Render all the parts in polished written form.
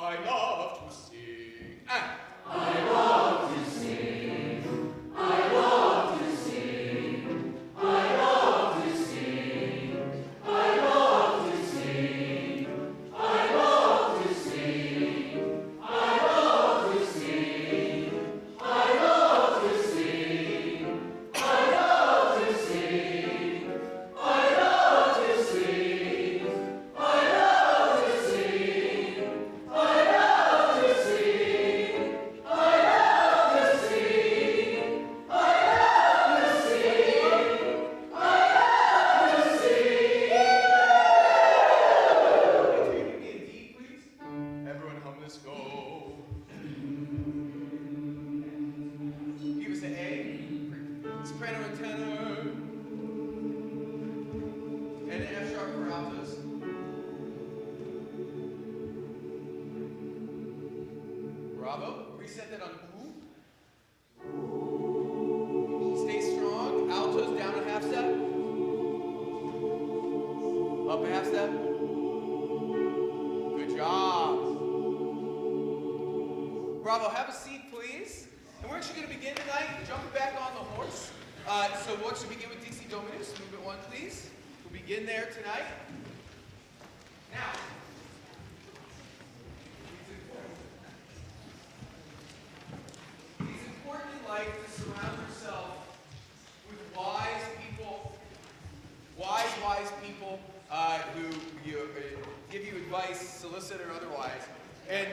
I love to sing. I love to sing. I love to sing. I love to sing. I love to sing. I love to sing. I love to sing. I love to sing. I love to sing. I love to sing. I love to sing. I love to sing. I love to sing. I love to sing. I love to sing. Take me in D, please. Everyone hum this. Go. Give us an A. Soprano and tenor. And an F sharp for altos. Bravo. Reset that on ooh. Stay strong. Altos down a half step. Up a half step. Good job. Bravo. Have a seat, please. And we're actually going to begin tonight jumping back on the horse. So we'll actually begin with DC Dominus. Movement 1, please. We'll begin there tonight. Now, it's important in life to surround yourself with wise people, wise people who give you advice, solicit or otherwise. And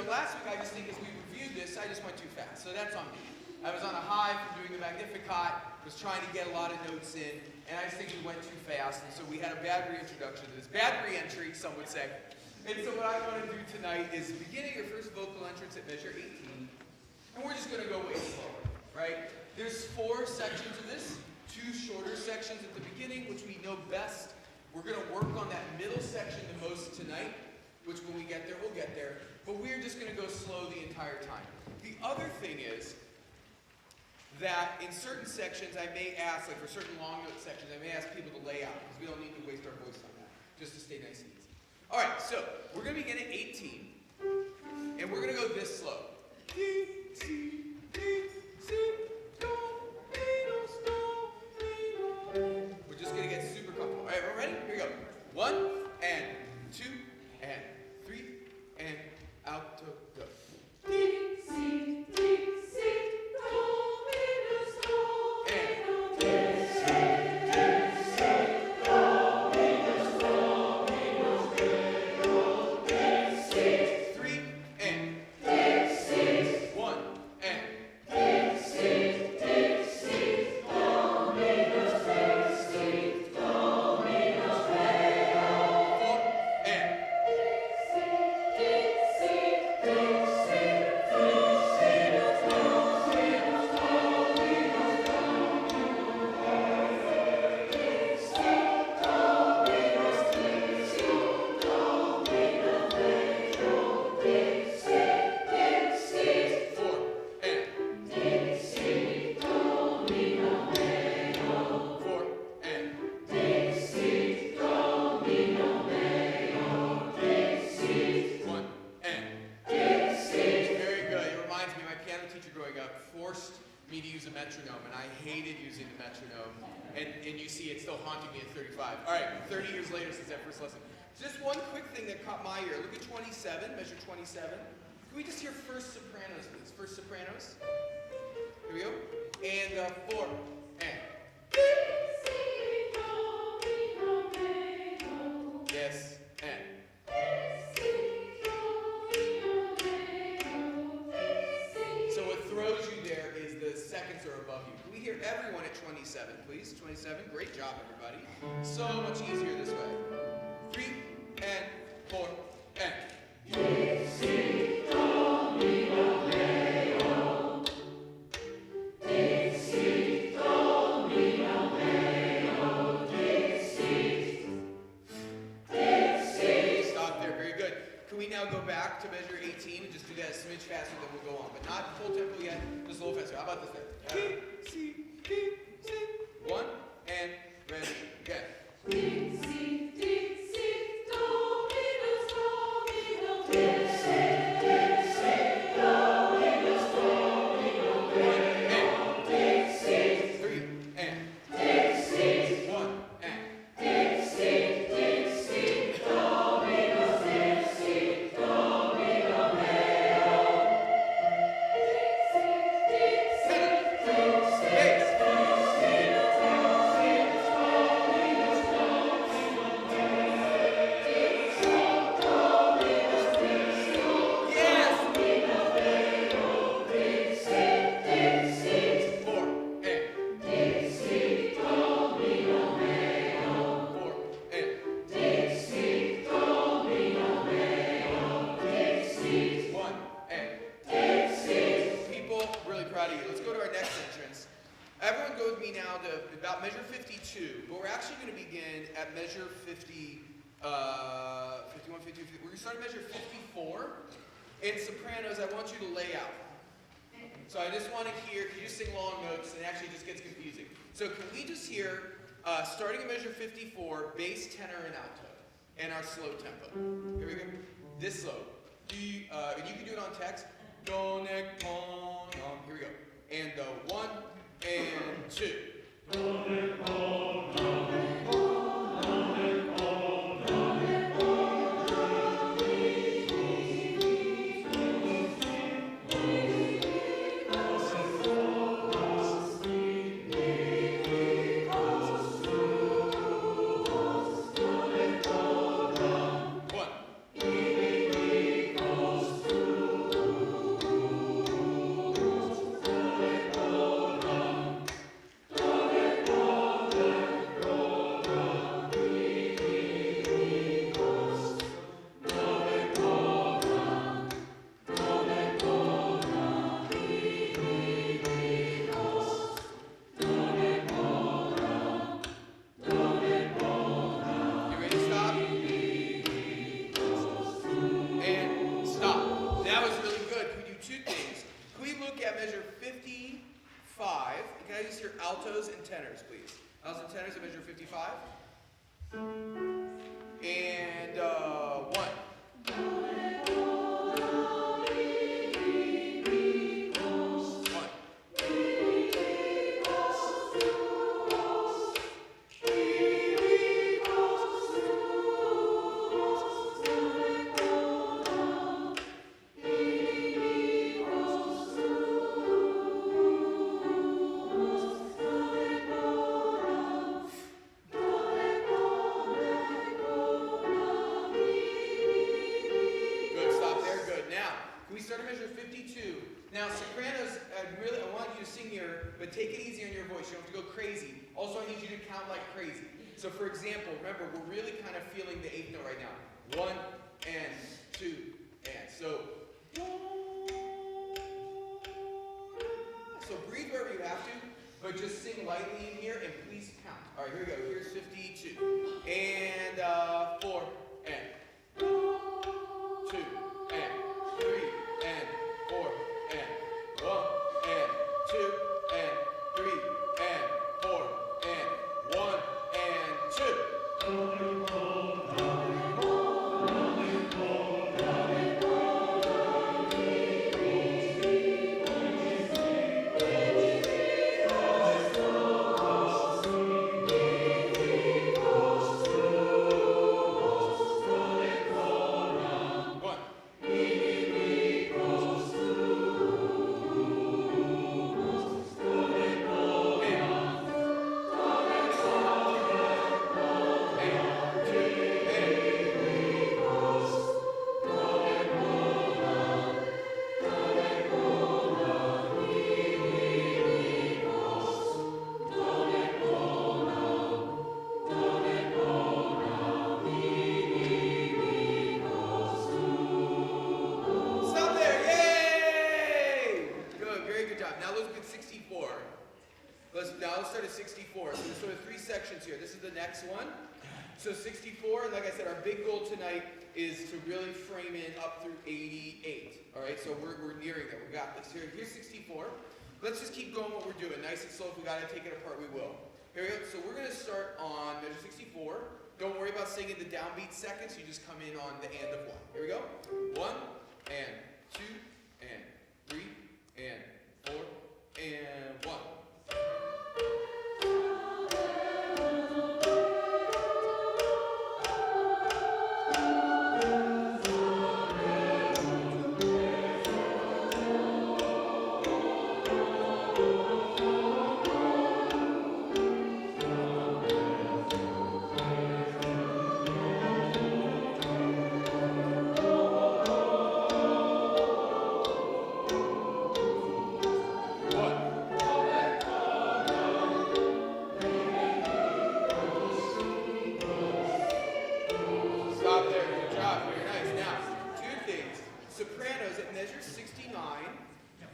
last week I just think as we reviewed this, I just went too fast. So that's on me. I was on a high from doing the Magnificat, was trying to get a lot of notes in, and I just think we went too fast. And so we had a bad reintroduction to this. Bad re-entry, some would say. And so what I want to do tonight is beginning your first vocal entrance at measure 18. And we're just going to go way slower, right? There's 4 sections of this, 2 shorter sections at the beginning, which we know best. We're going to work on that middle section the most tonight, which when we get there, we'll get there. But we're just going to go slow the entire time. The other thing is that in certain sections, I may ask, like for certain long note sections, I may ask people to lay out, because we don't need to waste our voice on that, just to stay nice and easy. All right, so we're going to begin at 18, and we're going to go this slow. D, C, D, C, do, mi, do, do, mi, do. We're just going to get super comfortable. All right, we're ready? Here we go. 1, and 2, and 3, and out to go. D, C, D, C, do, mi, do, do, And D, C, D, C, do, mi, do, do, D, C, 3, and D, C, 1, and D, C, D, C, do, mi, do, C, do, mi, do, 4, and me to use a metronome, and I hated using the metronome. And you see, it's still haunting me at 35. All right, 30 years later since that first lesson. Just one quick thing that caught my ear. Look at 27, measure 27. Can we just hear first sopranos, please? First sopranos. Here we go. And 4, and. Yes, and. So what throws you there is the seconds are above you. Can we hear everyone at 27, please? 27. Great job, everybody. So much easier this way. 3, and 4, and. Stop there. Very good. Can we now go back to measure 18 and just do that a smidge faster, then we'll go on. But not full tempo yet, just a little faster. How about this then? D, C, D, C. 1, and ready, get. D, C, D, C, do, mi, do, so. to begin at measure 50, 51, 52, 50. We're going to start at measure 54. In sopranos, I want you to lay out. So I just want to hear, can you just sing long notes, and it actually just gets confusing. So can we just hear, starting at measure 54, bass, tenor, and alto, and our slow tempo. Here we go. This slow. And you can do it on text. Do, ne, con, here we go. And the 1 and 2. Do, ne, con, do, ne, con, do, ne, con, do, ne, con, do, mi, mi, altos and tenors, please. Altos and tenors at measure 55. And 1. Now, sopranos, I want you to sing here, but take it easy on your voice. You don't have to go crazy. Also, I need you to count like crazy. So, for example, remember, we're really kind of feeling the 8th note right now. 1 and 2 and. So breathe wherever you have to, but just sing lightly in here, and please count. All right, here we go. Here's 52. And 4 and 2 and 3 and 4 and 1 and 2 and 3 and 4 and 1 and 2. Now let's start at 64. So there's sort of 3 sections here. This is the next one. So 64, like I said, our big goal tonight is to really frame in up through 88. All right, so we're nearing there. We got this. Here's 64. Let's just keep going what we're doing. Nice and slow. If we got to take it apart, we will. Here we go. So we're going to start on measure 64. Don't worry about singing the downbeat seconds. You just come in on the end of 1. Here we go. 1 and 2 and 3 and 4 and 1. Sopranos at measure 69,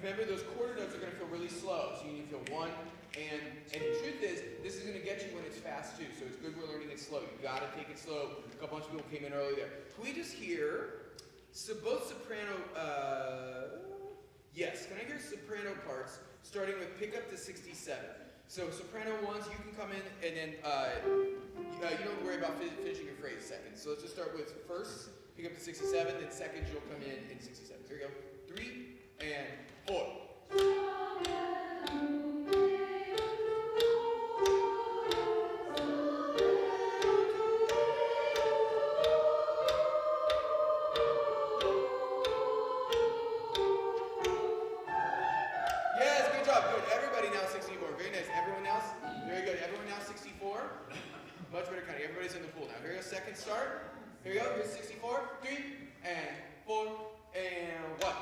remember those quarter notes are going to feel really slow. So you need to feel 1 And the truth is, this is going to get you when it's fast too. So it's good we're learning it slow. You got to take it slow. A bunch of people came in early there. Can we just hear both soprano? Yes. Can I hear soprano parts starting with pick up to 67? So soprano ones, you can come in and then you don't worry about finishing your phrase seconds. So let's just start with first, pick up to 67, then second you'll come in 67. Here we go. 3 and 4. Yes, good job. Good. Everybody now 64. Very nice. Everyone else? Very good. Everyone now 64? Much better counting. Everybody's in the pool now. Here we go. Second start. Here we go. Here's 64. 3 and 4 and 1.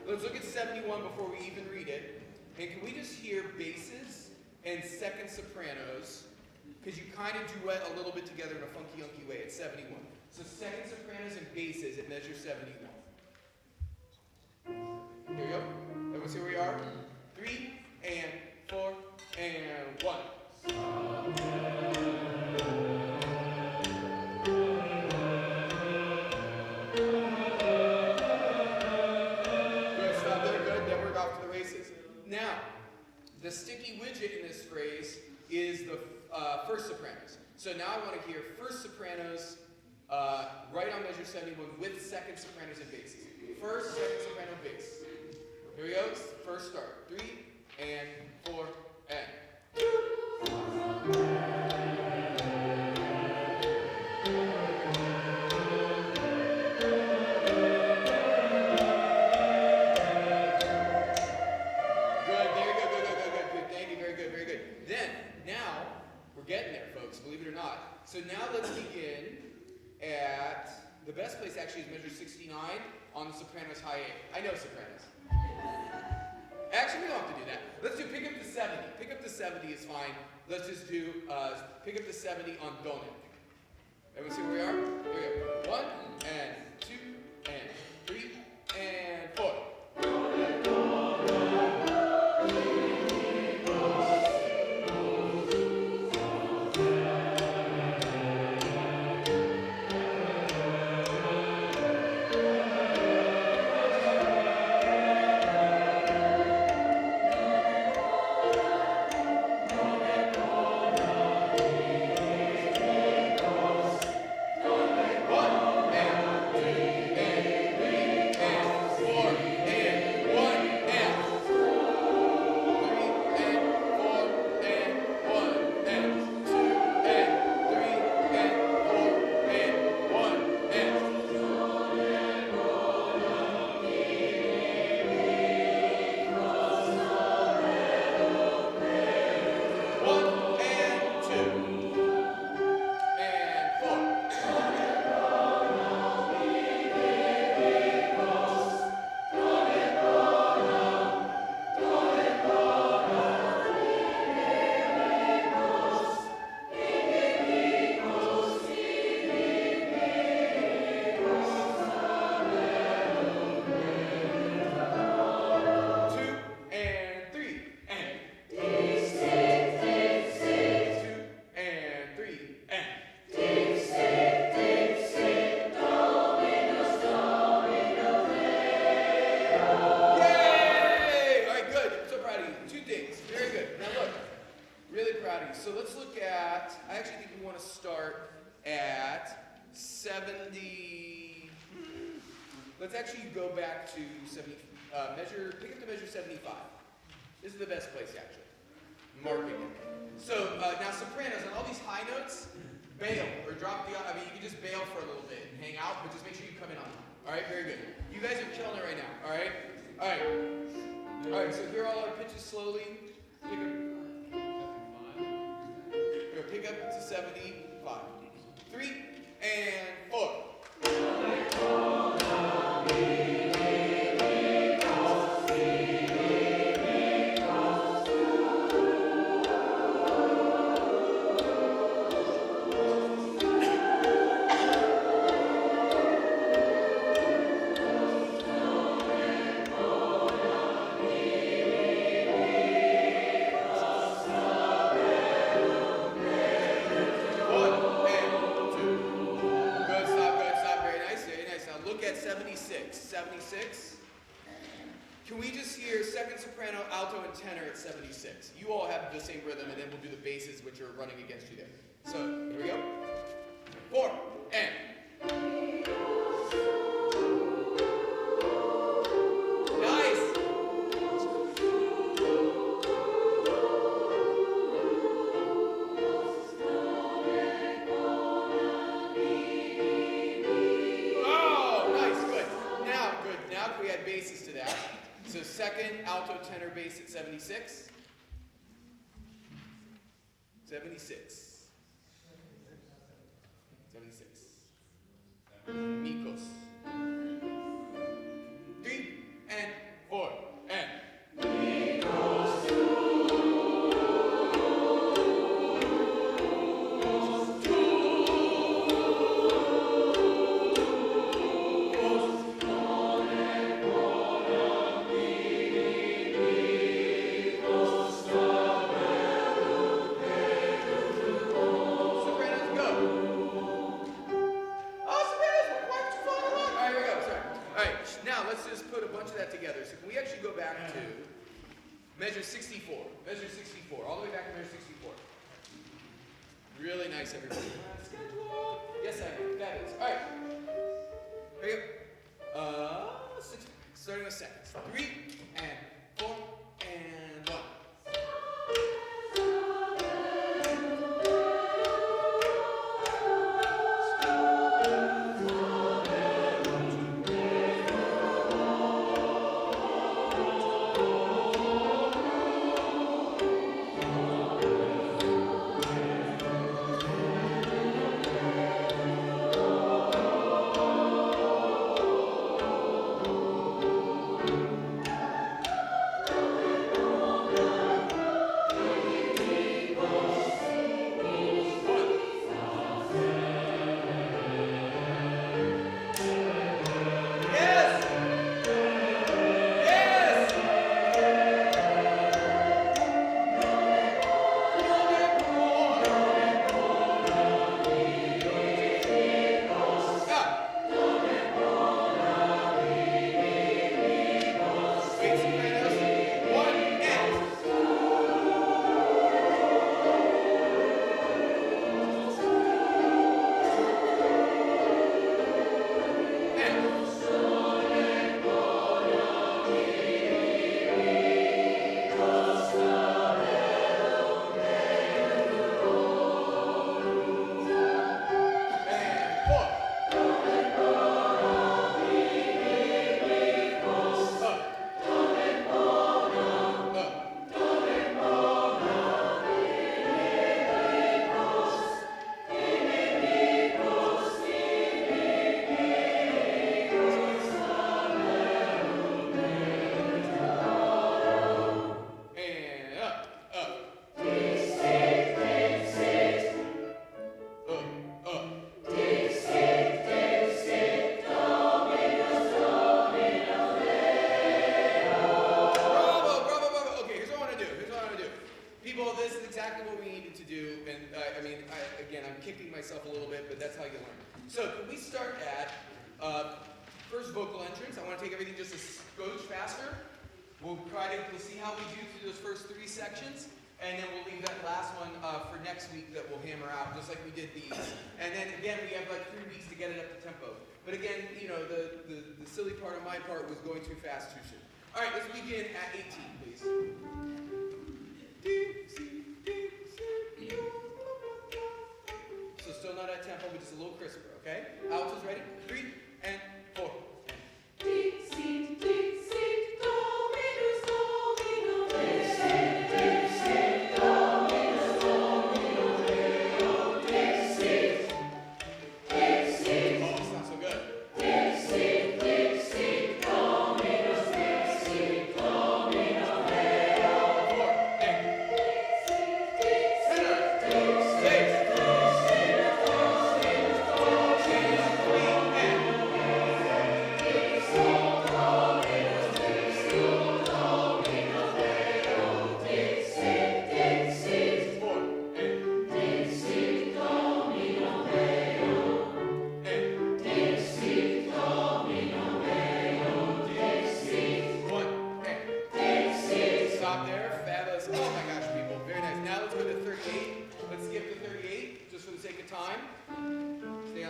Let's look at 71 before we even read it. And can we just hear basses and second sopranos? Because you kind of duet a little bit together in a funky, unky way at 71. So second sopranos and basses at measure 71. Here we go. Everyone see where we are? 3 and 4 and 1. Now, the sticky widget in this phrase is the first sopranos. So now I want to hear first sopranos right on measure 71 with second sopranos and basses. First, second soprano, bass. Here we go. First start. 3 and 4 and. Getting there, folks, believe it or not. So now let's begin at, the best place actually is measure 69 on the sopranos high A. I know sopranos. Actually, we don't have to do that. Let's do pick up to 70. Pick up to 70 is fine. Let's just do pick up to 70 on Don't. Everyone see where we are? Here we go. 1 and 2 and 3 and 4. So let's look at, I actually think we want to start at 70, let's actually go back to 70, pick up to measure 75. This is the best place actually, marking it. So now sopranos, on all these high notes, bail or drop the, I mean, you can just bail for a little bit and hang out, but just make sure you come in on time. All right, very good. You guys are killing it right now. All right, all right, all right. So here are all our pitches slowly. Pick up to 75. 3 and 4. Can we just hear second soprano, alto, and tenor at 76? You all have the same rhythm, and then we'll do the basses, which are running against you there. So, here we go. 4, and... Nice! Oh, nice, good. Now, can we add basses to that? So second, alto, tenor, bass at 76. 76. 76. Mikos. 3 and 4 and. Measure 64. Measure 64. All the way back to measure 64. Really nice, everybody. Schedule. Yes, I am. That is. All right. Here we go. Starting with seconds. 3 and 4 and 1. First vocal entrance, I want to take everything just a skosh faster. We'll see how we do through those first 3 sections, and then we'll leave that last one for next week that we'll hammer out, just like we did these. And then again, we have like 3 weeks to get it up to tempo. But again, you know, the silly part on my part was going too fast too soon. All right, let's begin at 18, please. So still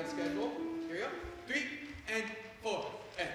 schedule. Here we go. 3 and 4 and.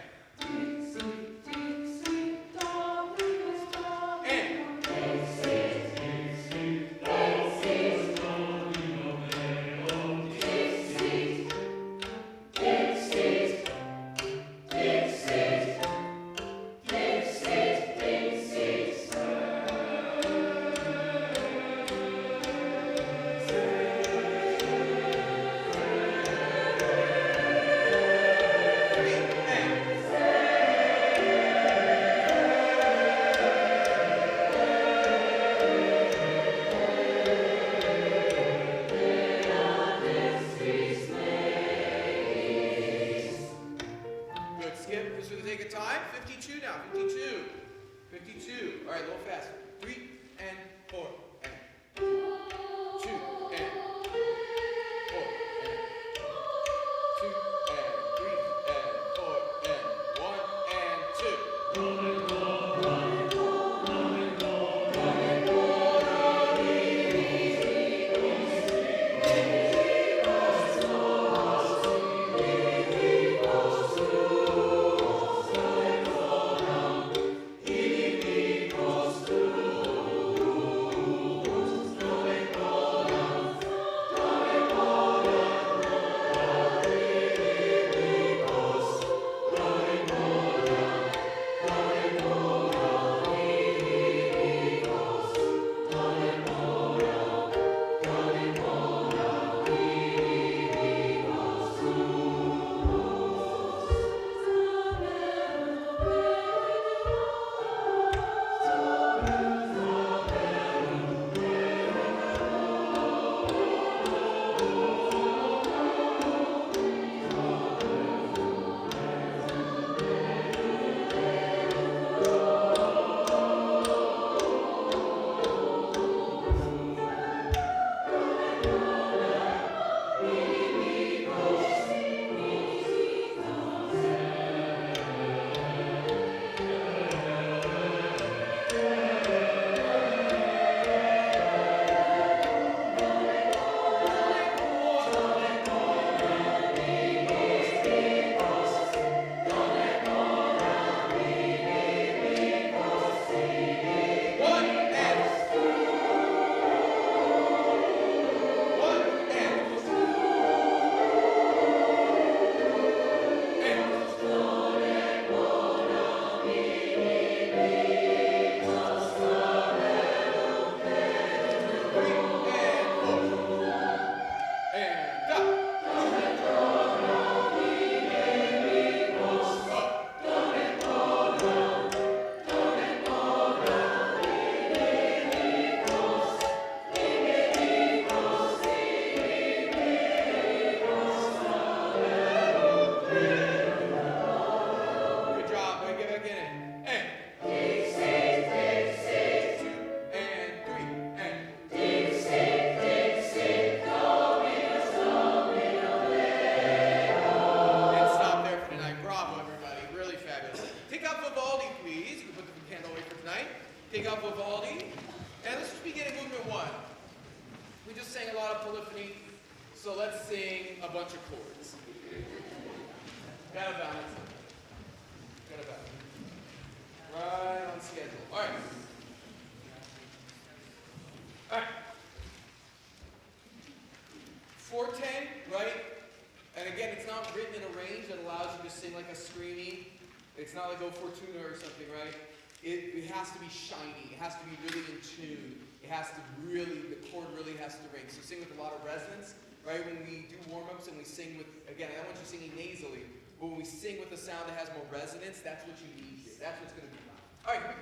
It's not like O Fortuna or something, right? It has to be shiny. It has to be really in tune. It has to really, the chord really has to ring. So sing with a lot of resonance, right? When we do warm-ups and we sing with, again, I don't want you singing nasally, but when we sing with a sound that has more resonance, that's what you need here. That's what's going to be loud. All right, here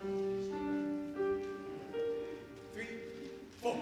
we go. 3, 4.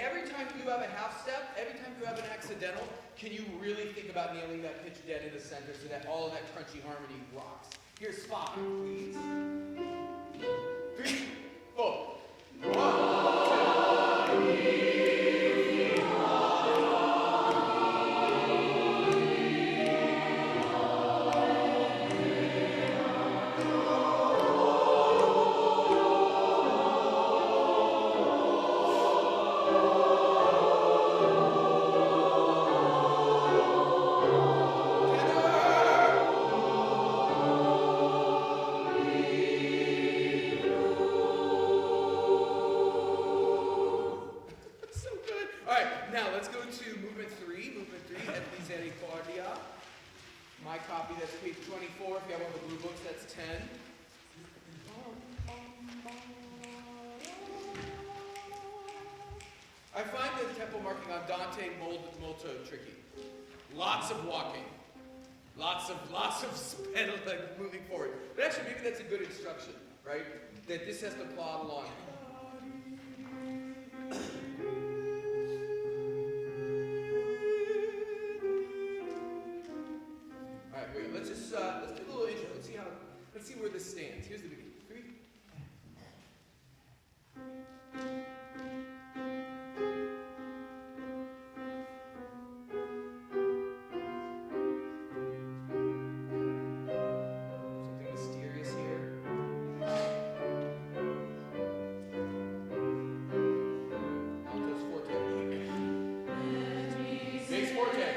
every time you have a half step, every time you have an accidental, can you really think about nailing that pitch dead in the center so that all of that crunchy harmony rocks? Here's 5, please. 3, 4. 1, 2. Now let's go to movement 3. Movement 3 at Misericordia. My copy, that's page 24. If you have one of the blue books, that's 10. I find the tempo marking on Dante molto tricky. Lots of walking. Lots of pedal, like moving forward. But actually, maybe that's a good instruction, right? That this has to plod along. Let's do a little intro. Let's see where this stands. Here's the beginning. 3. Something mysterious here. Alto's forte. Bass forte.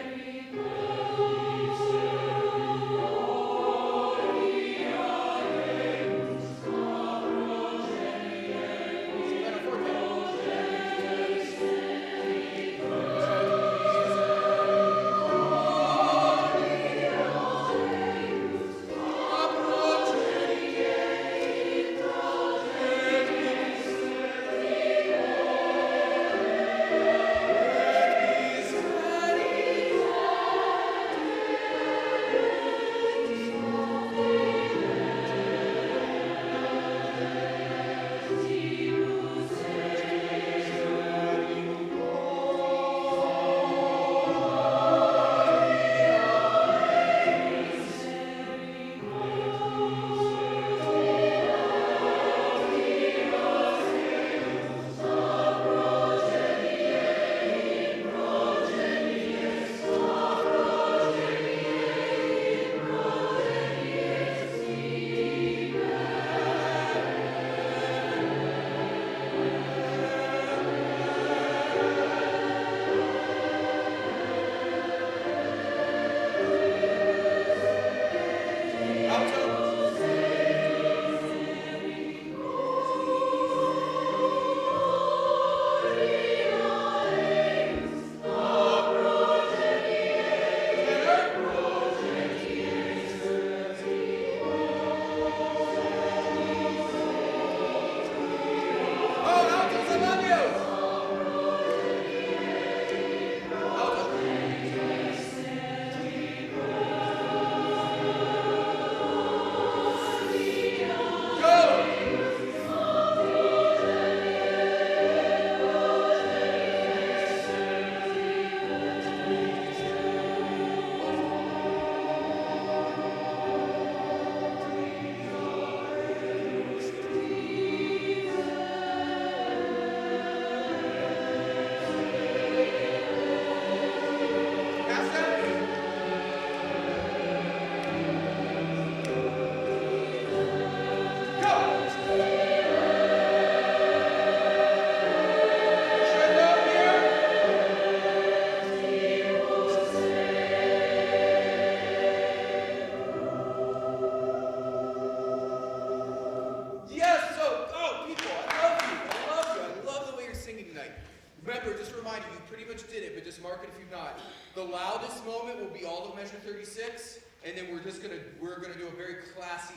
The loudest moment will be all of measure 36, and then we're gonna do a very classy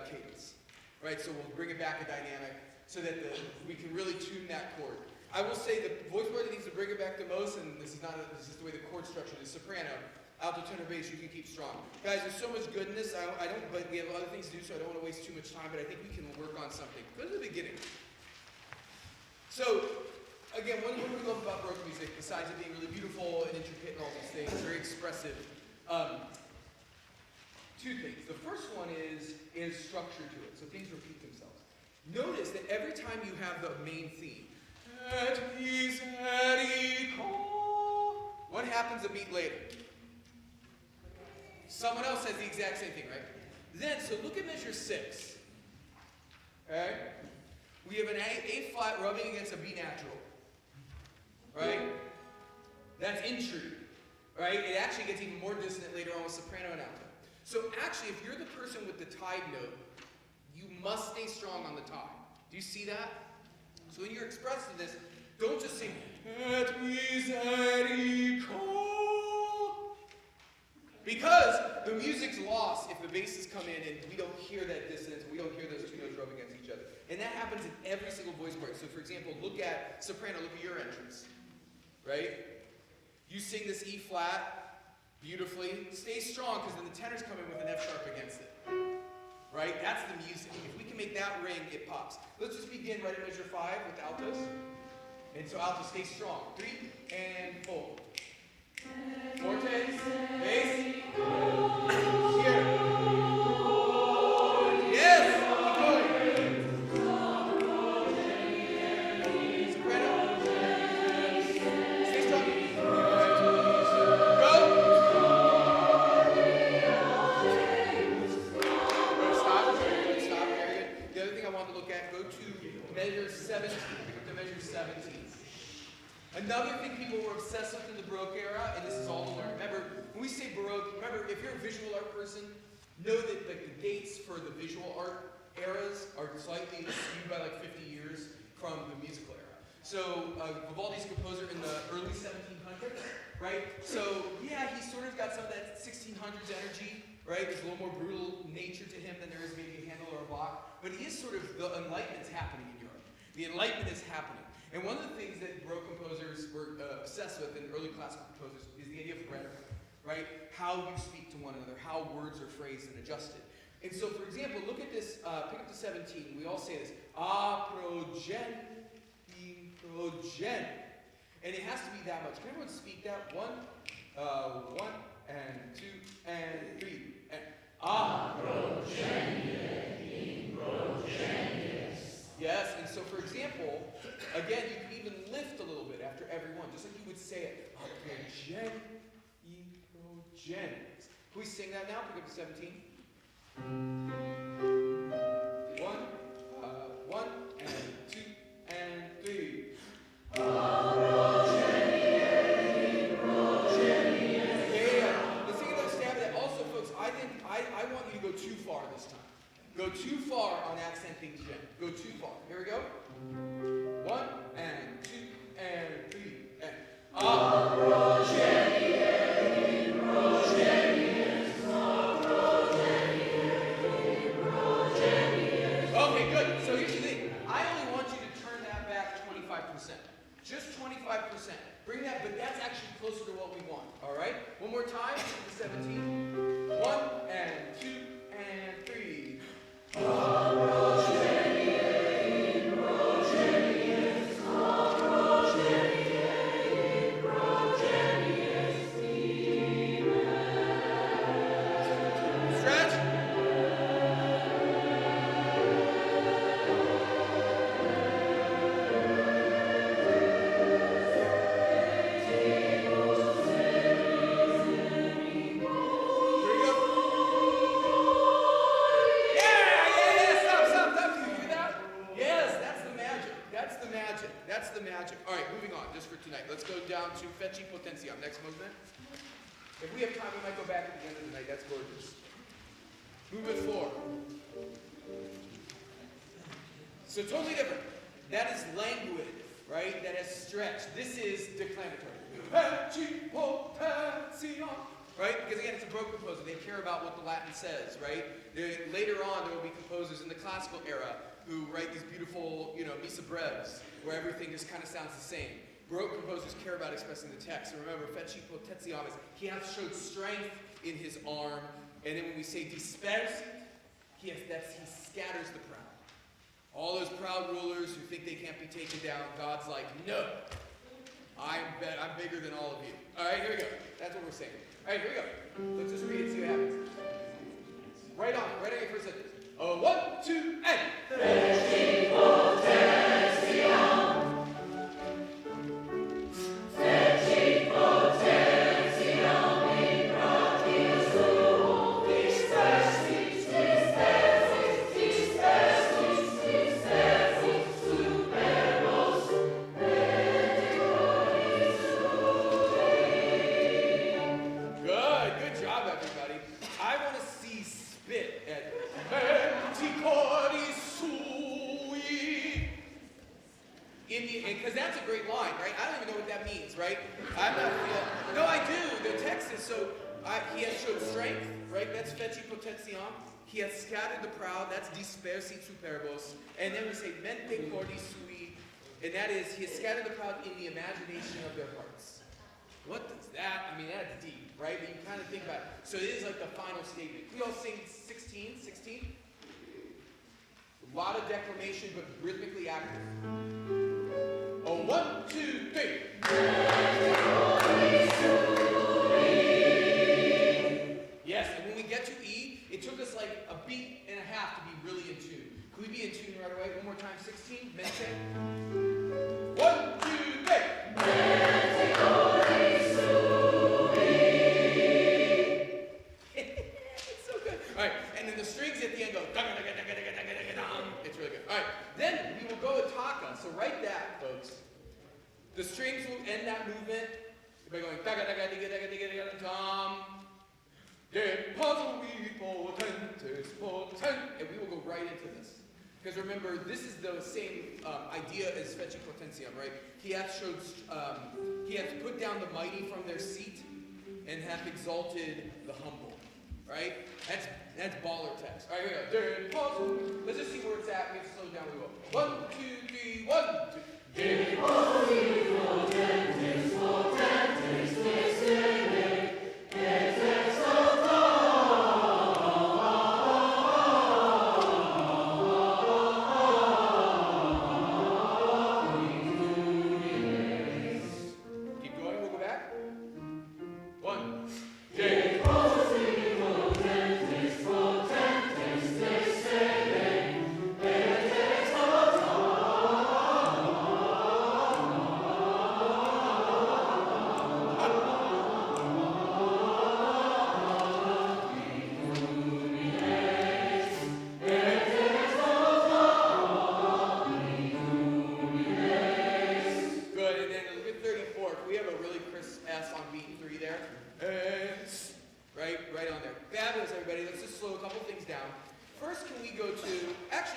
cadence, right? So we'll bring it back a dynamic so that we can really tune that chord. I will say the voice part that needs to bring it back the most, and this is the way the chord structure is soprano, alto, tenor, bass, you can keep strong. Guys, there's so much goodness. But we have other things to do, so I don't want to waste too much time, but I think we can work on something. Go to the beginning. So, again, what do we love about Baroque music, besides it being really beautiful and intricate and all these things, very expressive? Two things. The first one is structure to it, so things repeat themselves. Notice that every time you have the main theme, et misericordia, what happens a beat later? Someone else says the exact same thing, right? Then, so look at measure 6. Okay? We have an A flat rubbing against a B natural. Right? That's intrigue. Right? It actually gets even more dissonant later on with soprano and alto. So actually, if you're the person with the tied note, you must stay strong on the tie. Do you see that? So when you're expressing this, don't just sing, et misericordia. Because the music's lost if the basses come in and we don't hear that dissonance, we don't hear those two notes rub against each other. And that happens in every single voice part. So for example, look at soprano, look at your entrance. Right? You sing this E flat beautifully. Stay strong because then the tenors come in with an F sharp against it. Right? That's the music. If we can make that ring, it pops. Let's just begin right at measure 5 with altos. And so alto, stay strong. 3 and 4. Fortes, bass, here. Yes, keep going. Soprano. Stay strong. Go. Stop. Very good. The other thing I want to look at, go to measure 17. Pick up to measure 17. Another thing people were obsessed with in the Baroque era, and this is all to learn. Remember, when we say Baroque, remember, if you're a visual art person, know that like, the dates for the visual art eras are slightly skewed by like 50 years from the musical era. So Vivaldi's a composer in the early 1700s, right? So yeah, he sort of got some of that 1600s energy, right? There's a little more brutal nature to him than there is maybe a Handel or a Bach. But he is sort of, the Enlightenment's happening in Europe. The Enlightenment is happening. And one of the things that Baroque composers were obsessed with, and early classical composers, is the idea of rhetoric, right? How you speak to one another, how words are phrased and adjusted. And so, for example, look at this, pick up to 17. We all say this, a progen, progen. And it has to be that much. Can everyone speak that? 1, 1, and 2, and 3, and a progen, progen. Yes, and so for example, again, you can even lift a little bit after every one, just like you would say it. Progen, progen. Can we sing that now? Pick up to 17. 1, 1, and 2, and 3. Yeah. Let's take another stab at that. Also, folks, I think I want you to go too far this time. Go too far on accenting gen. Go too far. Here we go. 1, and 2, and 3, and Okay, good. So here's the thing. I only want you to turn that back 25%. Just 25%. Bring that, but that's actually closer to what we want. All right? One more time. 17. 1, and 2, and 3. Next movement. If we have time, we might go back at the end of the night. That's gorgeous. Movement 4. So totally different. That is languid, right? That is stretch. This is declamatory. Right? Because again, it's a Baroque composer. They care about what the Latin says, right? Later on, there will be composers in the classical era who write these beautiful, missa breves, where everything just kind of sounds the same. Baroque composers care about expressing the text. And remember, feci potentiamus, he has showed strength in his arm. And then when we say dispersit, he scatters the crowd. All those proud rulers who think they can't be taken down, God's like, no. I'm bigger than all of you. All right, here we go. That's what we're saying. All right, here we go. Let's just read it, see what happens. Right on your first sentence. 1, 2, and. Good job, everybody. I want to see spit at because that's a great line, right? I don't even know what that means, right? I'm not feeling. No, I do. The text is so. He has showed strength, right? That's feci potentiam. He has scattered the proud. That's dispersit superbos. And then we say mente cordis sui, and that is he has scattered the proud in the imagination of their hearts. What does that? I mean, that's deep, right? But you kind of think about it. So it is like the final statement. We all sing 16. A lot of declamation, but rhythmically active. 1, 2, 3. Yes, and when we get to E, it took us like a beat and a half to be really in tune. Can we be in tune right away? One more time, 16. Mente. 1, 2, 3. It's so good. All right, and then the strings at the end go. It's really good. All right, then we will go ataka. So write that, folks. The strings will end that movement by going and we will go right into this. Because remember, this is the same idea as feci potentiam, right? He hath put down the mighty from their seat and hath exalted the humble. Right? That's baller text. All right, here we go. Let's just see where it's at. We have to slow down. We go. 1, 2, 3, 1, 2. Keep going. We'll go back. 1. Right on there. Fabulous, everybody. Let's just slow a couple things down. First, can we go to, let's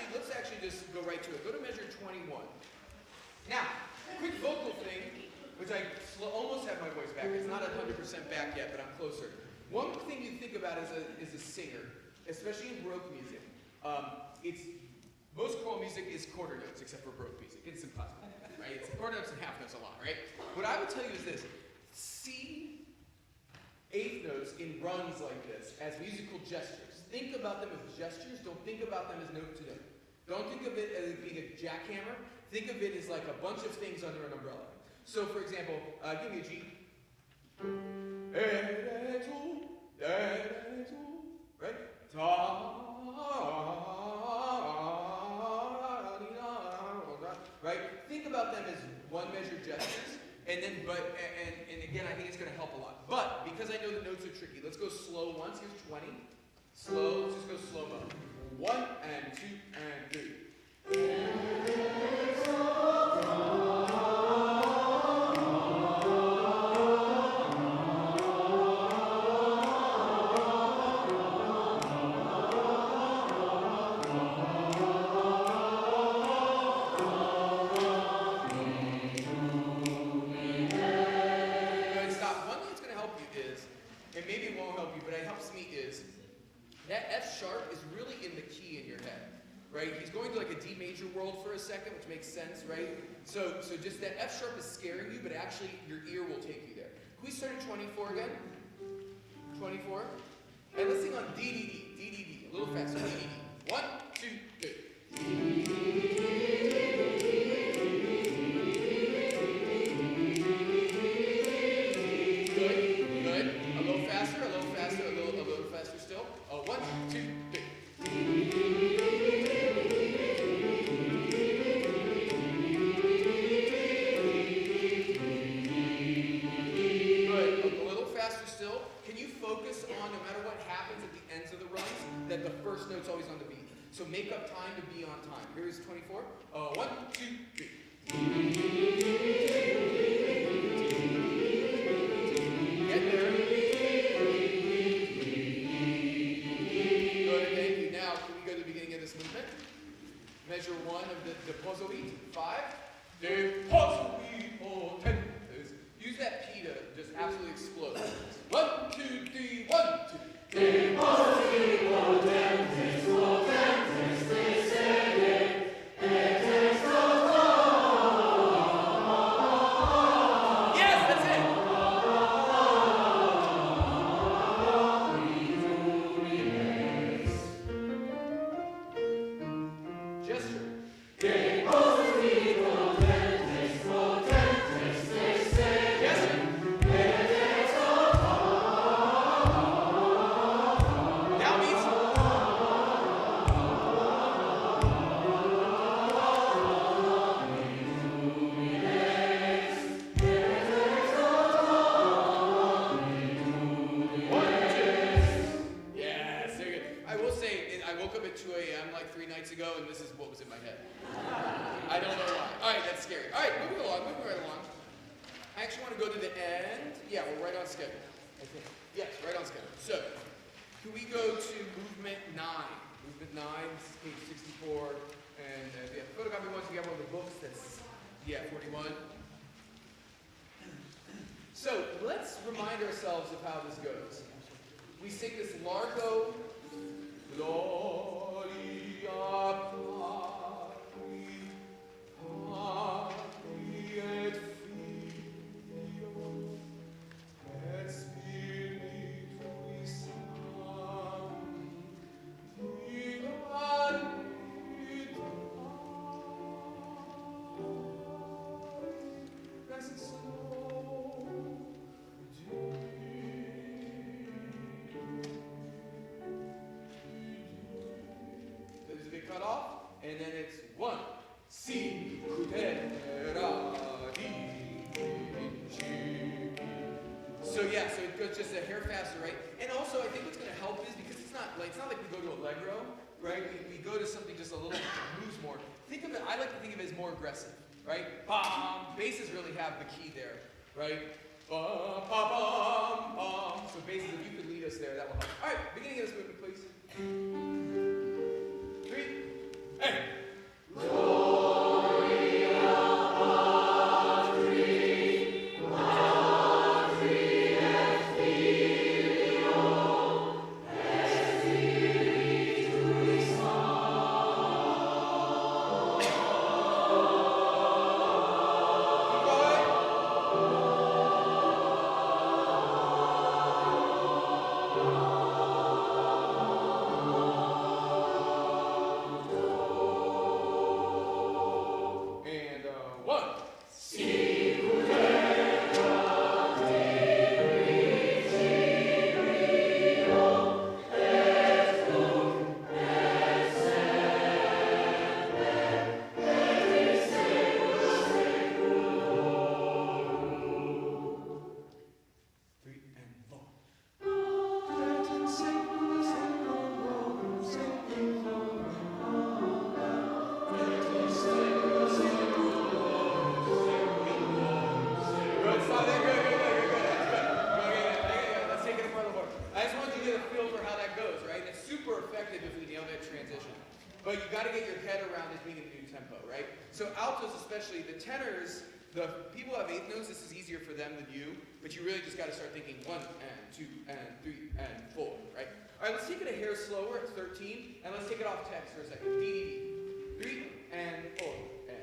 just go right to it. Go to measure 21. Now, quick vocal thing, which I almost have my voice back. It's not 100% back yet, but I'm closer. One thing you think about as a singer, especially in Baroque music, most choral music is quarter notes, except for Baroque music. It's impossible, right? It's quarter notes and half notes a lot, right? What I would tell you is this. See eighth notes in runs like this as musical gestures. Think about them as gestures. Don't think about them as note to note. Don't think of it as being a jackhammer. Think of it as like a bunch of things under an umbrella. So, for example, give me a G. Right? Right? Think about them as one measure gestures. And then, and again, I think it's going to help a lot. But because I know the notes are tricky, let's go slow once. Here's 20. Slow. Let's just go slow-mo. 1 and 2 and 3. World for a second, which makes sense, right? So just that F sharp is scaring you, but actually your ear will take you there. Can we start at 24 again? 24. And let's sing on D, D, D, D, D, D. A little faster. D, D, D. 1, 2, 3. first note's always on the beat. So make up time to be on time. Here's 24. 1, 2, 3. Get there. Good, thank you. Now, can we go to the beginning of this movement? Measure 1 of the deposit. 5. Deposit potentes. Use that P to just absolutely explode. 1, 2, 3, 1, 2. Deposit potentes, potentes, they say it. Yes, that's it. Gesture. Ago, and this is what was in my head. I don't know why. All right, that's scary. All right, moving right along. I actually want to go to the end. Yeah, we're right on schedule, I think. Yes, right on schedule. So, can we go to movement 9? Movement 9, this is page 64, and yeah, photocopy ones, we have one of the books that's, 41. So, let's remind ourselves of how this goes. We sing this largo, Gloria Patri, Patri et Filio, et Spiritui Sancti, cut off, and then it's 1. Si cutera di. So yeah, so it goes just a hair faster, right? And also, I think what's going to help is because it's not like we go to Allegro, right? We go to something just a little moves more. Think of it. I like to think of it as more aggressive, right? Bam. Basses really have the key there, right? Bum, bum, bum, bum. So basses, if you could lead us there, that will help. All right, beginning of this movement, please. 3. Hey. Gloria Patri, Patri et Filio, et Spiritui Sancti. Keep going. But you got to get your head around it being a new tempo, right? So altos especially, the tenors, the people who have 8 notes, this is easier for them than you, but you really just got to start thinking 1 and 2 and 3 and 4, right? All right, let's take it a hair slower at 13, and let's take it off text for a second. D, D, D. 3 and 4 and.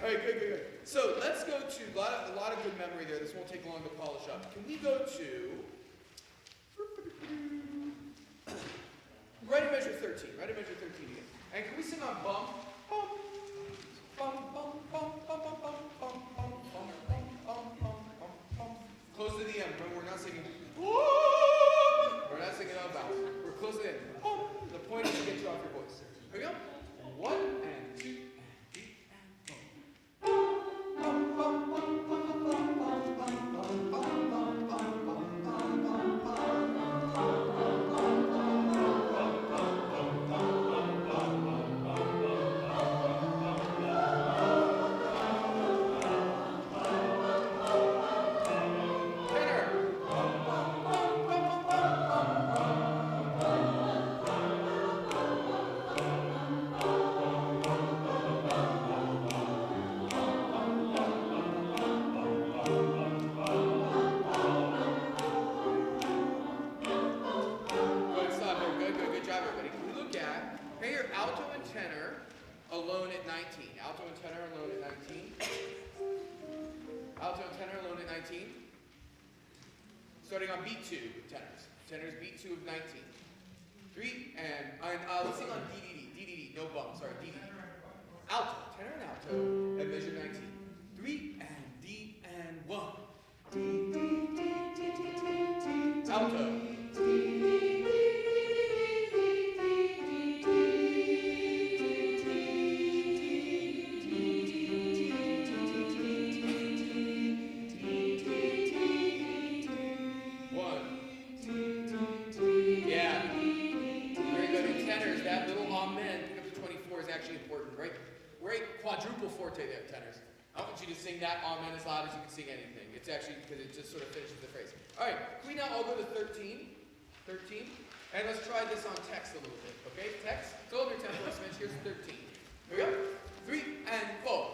right, good, good, good. So let's go to a lot of good memory there. This won't take long to polish up. Can we go to write a measure 13? Write a measure 13 again. And can we sing on bum? Bum, bum, bum, bum, bum, bum, bum, bum, bum, bum, bum, bum, bum, bum, bum. Close to the end. Remember, we're not singing. We're not singing out vowels. We're close to the end. Bum. The point is to get you off your voice. Here we go. 1 and 2 and 3 and bum. Bum, bum, bum, bum, bum, bum, bum, bum, bum, bum, bum, bum, bum, alto and tenor alone at 19. Alto and tenor alone at 19. Alto and tenor alone at 19. Starting on beat 2 with tenors. Tenors beat 2 of 19. 3 and let's sing on D, D, D. D, D, D. No bum. Sorry, D, D, D. Alto. Tenor and alto at measure 19. 3 and D and 1. D, D, D, D, D, D, D. Alto. Quadruple forte there, tenors. I want you to sing that amen as loud as you can sing anything. It's actually because it just sort of finishes the phrase. All right, can we now all go to 13? 13. And let's try this on text a little bit, okay? Text. Fill up your tempo instruments. Here's 13. Here we go. 3 and 4.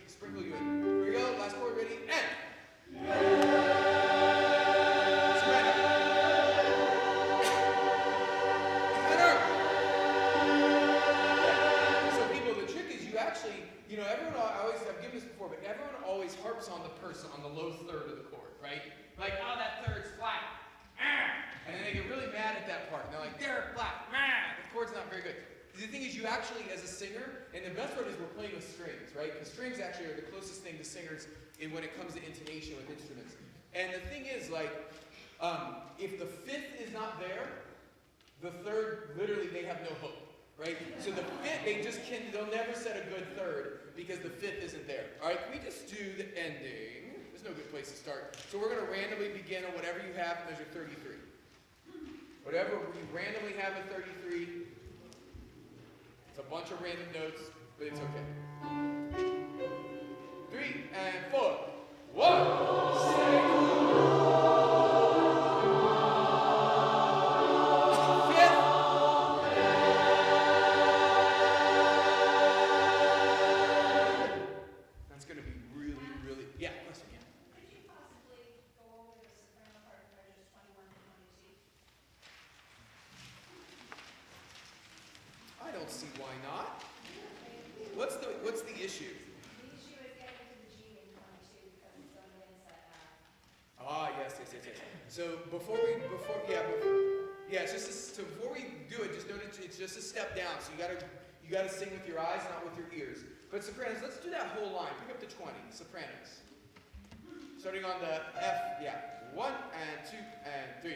Sprinkle you in. Here we go. Last chord. Ready? And. Soprano. Tenor. Yeah. So people, the trick is you actually, everyone I've given this before, but everyone always harps on the low third of the chord, right? Like, oh, that third's flat. And then they get really mad at that part. And they're like, they're flat. The chord's not very good. The thing is, you actually, as a singer, and the best part is we're playing with strings, right? Because strings actually are the closest thing to singers when it comes to intonation with instruments. And the thing is, like, if the fifth is not there, the third, literally, they have no hope, right? So the fifth, they'll never set a good third because the fifth isn't there. All right, can we just do the ending? There's no good place to start. So we're going to randomly begin on whatever you have, measure 33. Whatever you randomly have at 33. A bunch of random notes. but it's okay. 3 and 4. 1. That's going to be really, really. Yeah, question, yeah. Could you possibly go over the soprano part of measures 21 to 22? I don't see why not. What's the issue? The issue is getting to the G in 22 because it's on the inside now. Ah, yes. So before we do it, just note it's just a step down. So you gotta sing with your eyes, not with your ears. But sopranos, let's do that whole line. Pick up to 20. Sopranos. Starting on the F. Yeah. 1 and 2 and 3.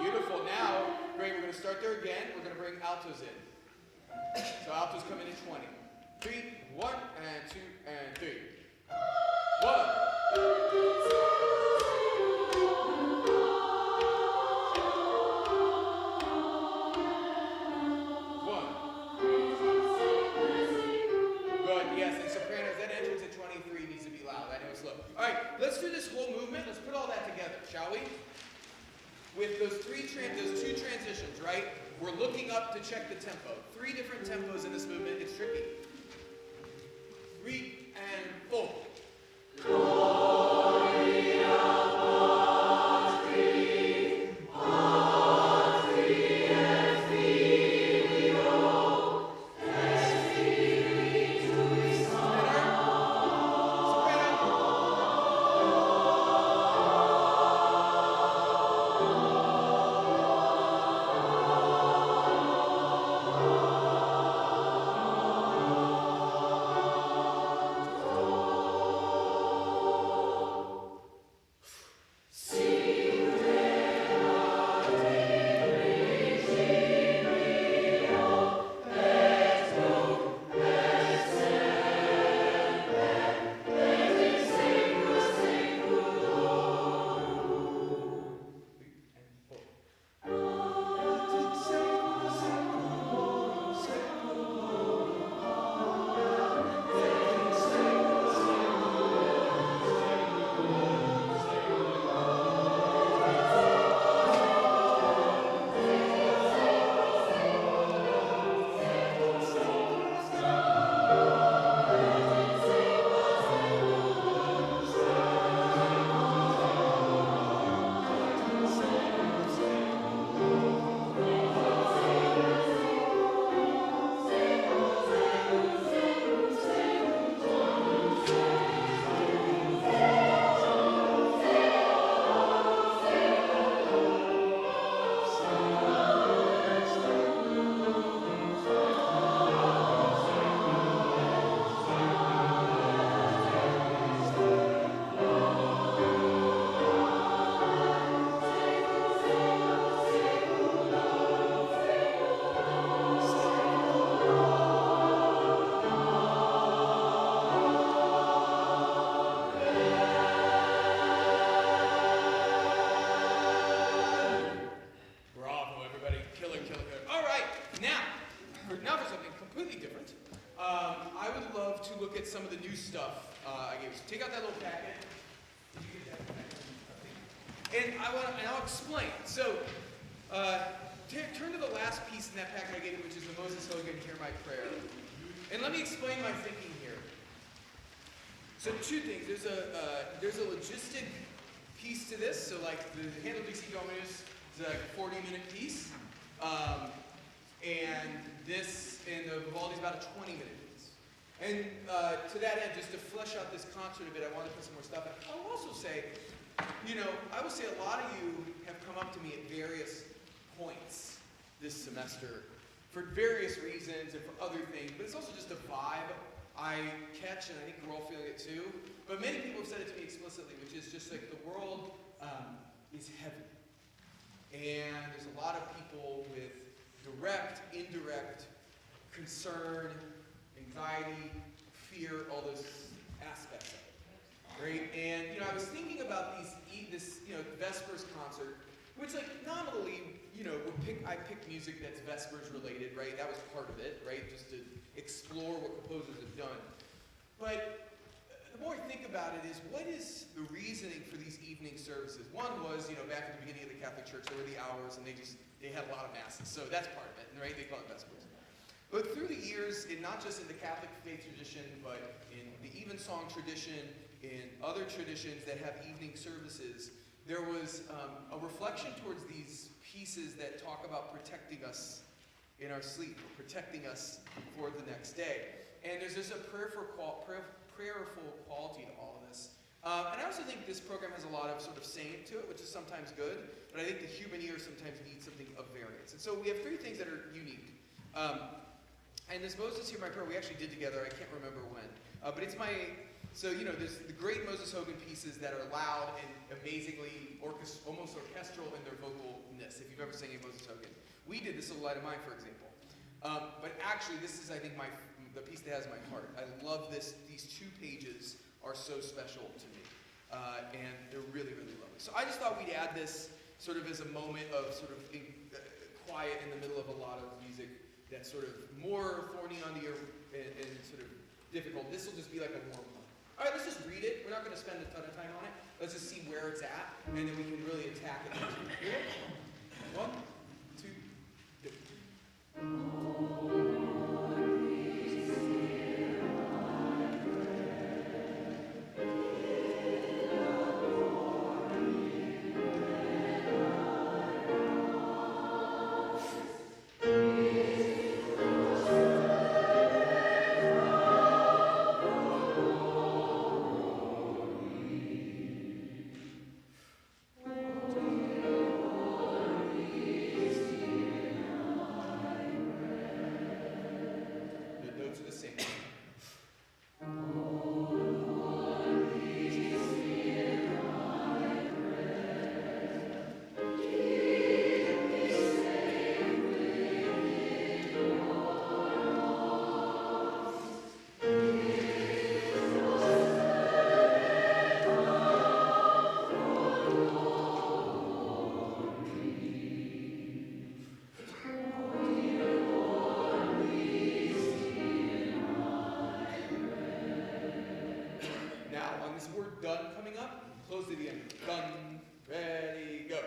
Beautiful. Now, great. We're gonna start there again. We're gonna bring altos in. So altos come in at 20. 3, 1, and 2, and 3. 1. Good, yes, and sopranos, that entrance at 23 needs to be loud. I know it's low. All right, let's do this whole movement. Let's put all that together, shall we? With those two transitions, right? We're looking up to check the tempo. 3 different tempos in this movement. It's tricky. 3 and 4. Some of the new stuff I gave you. So take out that little packet. And I'll explain. So turn to the last piece in that packet I gave you, which is the Moses slogan, Hear My Prayer. And let me explain my thinking here. So 2 things. There's a logistic piece to this. So like the Handel DC Dominus is a 40-minute piece. And this and the Vivaldi's about a 20-minute piece. And to that end, just to flesh out this concert a bit, I want to put some more stuff in. I'll also say, I would say a lot of you have come up to me at various points this semester for various reasons and for other things, but it's also just a vibe I catch, and I think we're all feeling it too. But many people have said it to me explicitly, which is just like the world is heavy. And there's a lot of people with direct, indirect concern, anxiety, fear, all those aspects of it, right? And, I was thinking about these this, Vespers concert, which like nominally, I picked music that's Vespers related, right? That was part of it, right? Just to explore what composers have done. But the more I think about it is, what is the reasoning for these evening services? One was, back at the beginning of the Catholic Church, there were the hours, and they had a lot of masses, so that's part of it, right? They call it Vespers. But through the years, not just in the Catholic faith tradition, but in the evensong tradition, in other traditions that have evening services, there was a reflection towards these pieces that talk about protecting us in our sleep, or protecting us for the next day. And there's just a prayerful quality to all of this. And I also think this program has a lot of sort of saying to it, which is sometimes good, but I think the human ear sometimes needs something of variance. And so we have three things that are unique. And this Moses Hear My Prayer, we actually did together, I can't remember when. But it's there's the great Moses Hogan pieces that are loud and amazingly almost orchestral in their vocalness, if you've ever sang a Moses Hogan. We did This Little Light of Mine, for example. But actually, this is, I think, the piece that has my heart. I love this. These 2 pages are so special to me. And they're really, really lovely. So I just thought we'd add this sort of as a moment of sort of quiet in the middle of a lot of music that's sort of more thorny on the ear and sort of difficult. This will just be like a warm one. All right, let's just read it. We're not going to spend a ton of time on it. Let's just see where it's at, and then we can really attack it. Here. 1, 2, 3. Done coming up, close to the end. Done, ready, go.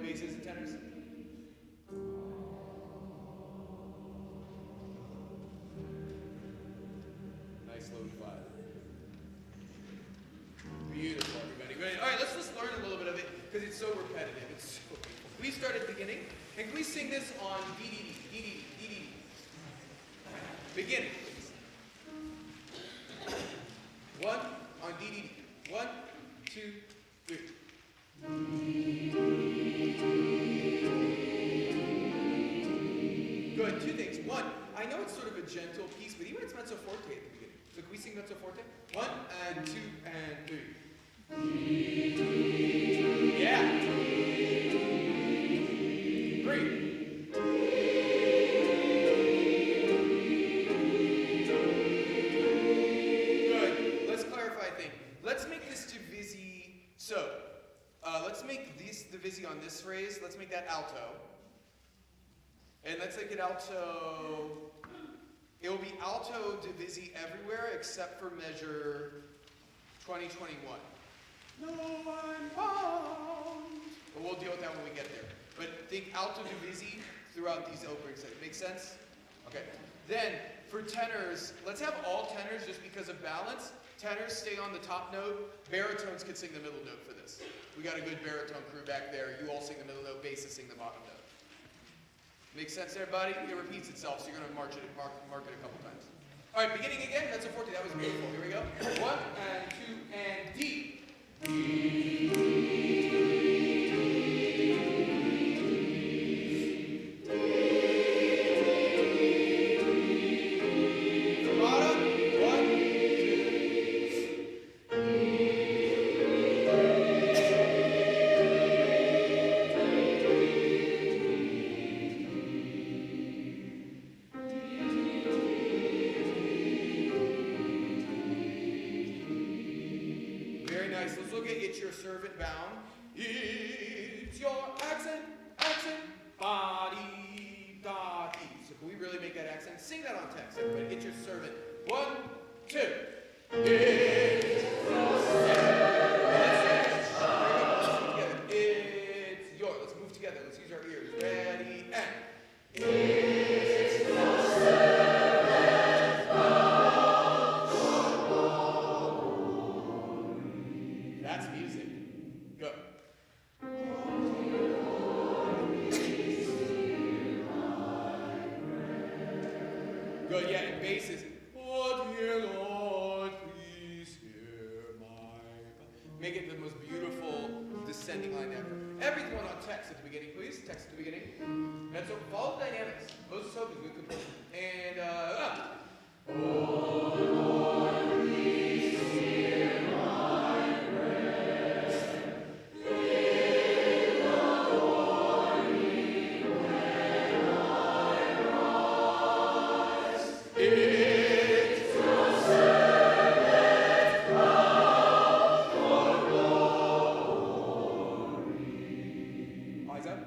Basses and tenors. Nice low 5. Beautiful, everybody. Great. All right, let's just learn a little bit of it because it's so repetitive. It's so beautiful. Can we start at the beginning? And can we sing this on D, D, D, D, D, D, D? Beginning, please. 1 on D, D, D. 1, 2, 3. Good. 2 things. 1, I know it's sort of a gentle piece, but even it's mezzo forte at the beginning. So can we sing mezzo forte? 1 and 2 and 3. Yeah. 3. Good. Let's clarify a thing. Let's make this divisi. So, let's make this divisi on this phrase. Let's make that alto. And let's make it alto. It will be alto divisi everywhere except for measure 2021. No one bound. But we'll deal with that when we get there. But think alto divisi throughout these openings. Make sense? Okay. Then for tenors, let's have all tenors just because of balance. Tenors stay on the top note. Baritones could sing the middle note for this. We got a good baritone crew back there. You all sing the middle note, basses sing the bottom note. Makes sense, everybody? It repeats itself, so you're going to mark it a couple times. All right, beginning again. That's a forte. That was beautiful. Here we go. 1 and 2 and D. Servant bound. It's your accent, body, dot, e. So can we really make that accent? Sing that on text. Everybody get your servant. 1, 2. It's your servant. It's your. Let's move together. Let's use our ears. Ready, and. It's your servant. That's music. Go. Good, yeah, and basses. Oh, dear Lord, please hear my. Make it the most beautiful descending line ever. Everyone on text at the beginning, please. Text at the beginning. And so follow the dynamics. Moses Hope is good composer. And, Oh, Lord, please hear my prayer. In the morning when I rise, it's your servant bound for glory. Eyes up.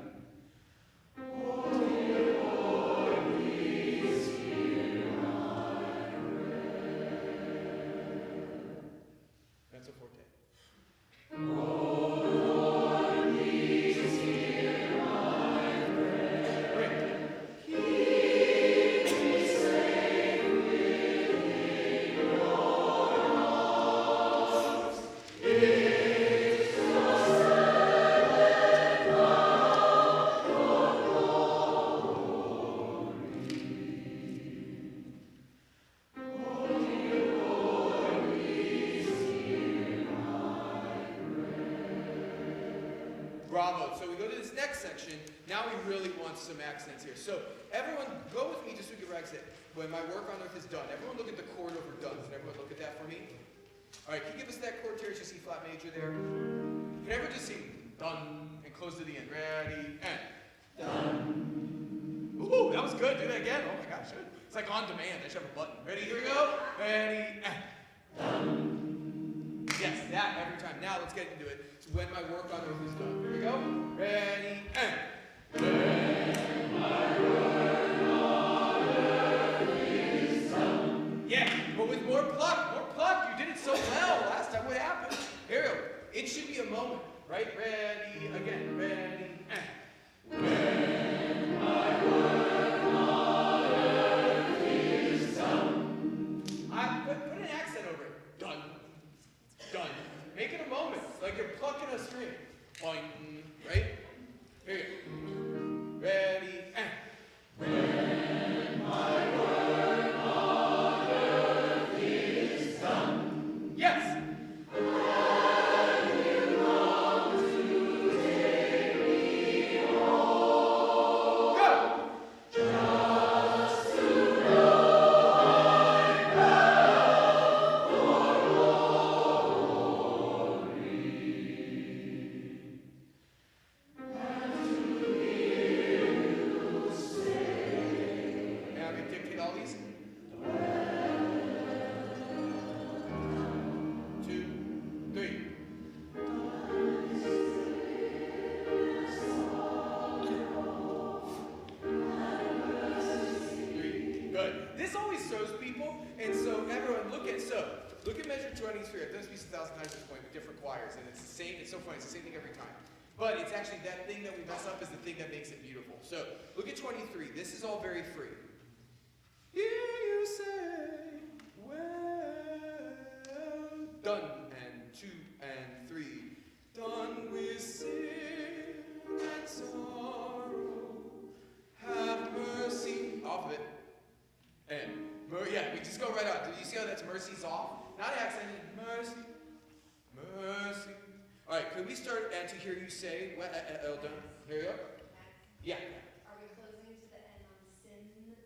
That's a forte. Great. Bravo. So we go to this next section. Now we really want some accents here. So everyone, go with me just so we can accent. When my work on earth is done, everyone look at the chord over done. Can everyone look at that for me? All right, can you give us that chord, Terry? You see flat major there? Can everyone just sing done and close to the end? Ready, and done. Ooh, that was good. Do that again. Oh my gosh. It's like on demand. I should have a button. Ready, here we go. Ready, and done. Yes, that every time. Now let's get into it. It's when my work on earth is done. Here we go. Ready, and when my work on earth is done. Yeah, but with more pluck, more pluck. You did it so well last time. What happened? Here we go. It should be a moment, right? Ready, again. Ready, and when my work on earth is done. Put an accent over it. Done. Done. Make it a moment, like you're plucking a string. Boing, right? Here you go. Ready, and when my work on earth is done. Yes. And you come to take me home. Go. Just to know I'm bound for glory. And to hear you say, may I dictate all these? 2, 3. 3. Good. This always shows people, and so everyone look at measure 20s here. I've done this piece 1,000 times at this point with different choirs, and it's the same. It's so funny. It's the same thing every time. But it's actually that thing that we mess up is the thing that makes it beautiful. So look at 23. This is all very free. Hear you say say, well done, and 2 and 3. Done with sin and sorrow, have mercy. Off of it. And, yeah, we just go right on. Do you see how that's mercy's off? Not accented, mercy, mercy. All right, could we start and to hear you say, Eldon? Here you go. Yeah. Are we closing to the end on sin?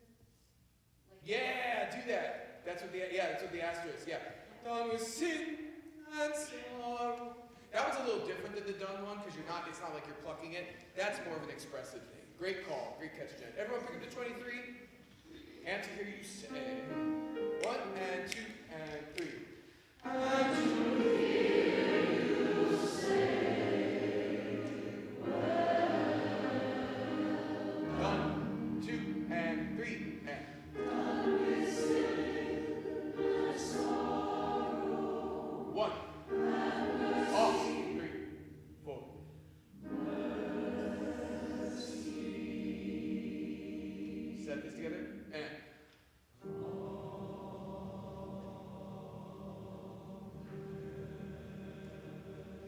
Yeah, do that. That's what the asterisk, yeah. Done with sin and sorrow. That was a little different than the done one, because it's not like you're plucking it. That's more of an expressive thing. Great call, great catch, Jen. Everyone pick up the 23. And to hear you say. 1 and 2 and 3. And to hear you say, well. 1, 2, and 3, and. Done with sin and sorrow. 1. Off. 3, 4. Set this together. And.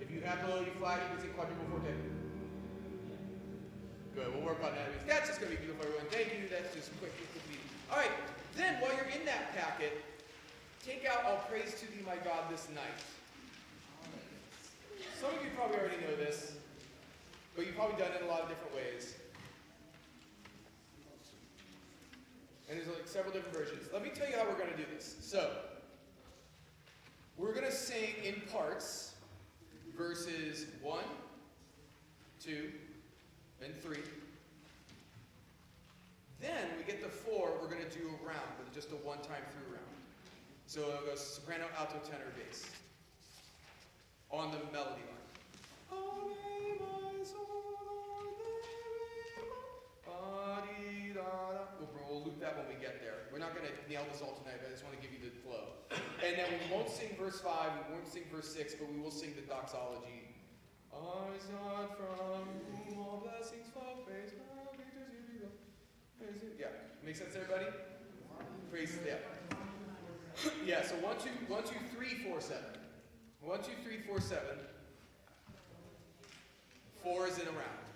If you have melody flat, you can sing quadruple forte. Good, we'll work on that. That's just going to be beautiful, everyone. Thank you. That's just quick. All right, then while you're in that packet, take out All Praise to Thee, My God, This Night. Some of you probably already know this, but you've probably done it in a lot of different ways. And there's like several different versions. Let me tell you how we're going to do this. So, we're going to sing in parts, verses 1, 2, and 3. Then, when we get to 4, we're going to do a round, with just a one-time through round. So it'll go soprano, alto, tenor, bass. On the melody line. We'll loop that when we get there. We're not going to nail this all tonight, but I just want to give you the flow. And then we won't sing verse 5, we won't sing verse 6, but we will sing the doxology. Ours not from whom all blessings flow, praise God, creatures you be God. Yeah, make sense, everybody? Praise, yeah. Yeah, so 1, 2, 1, 2, 3, 4, 7. 1, 2, 3, 4, 7. 4 is in a round.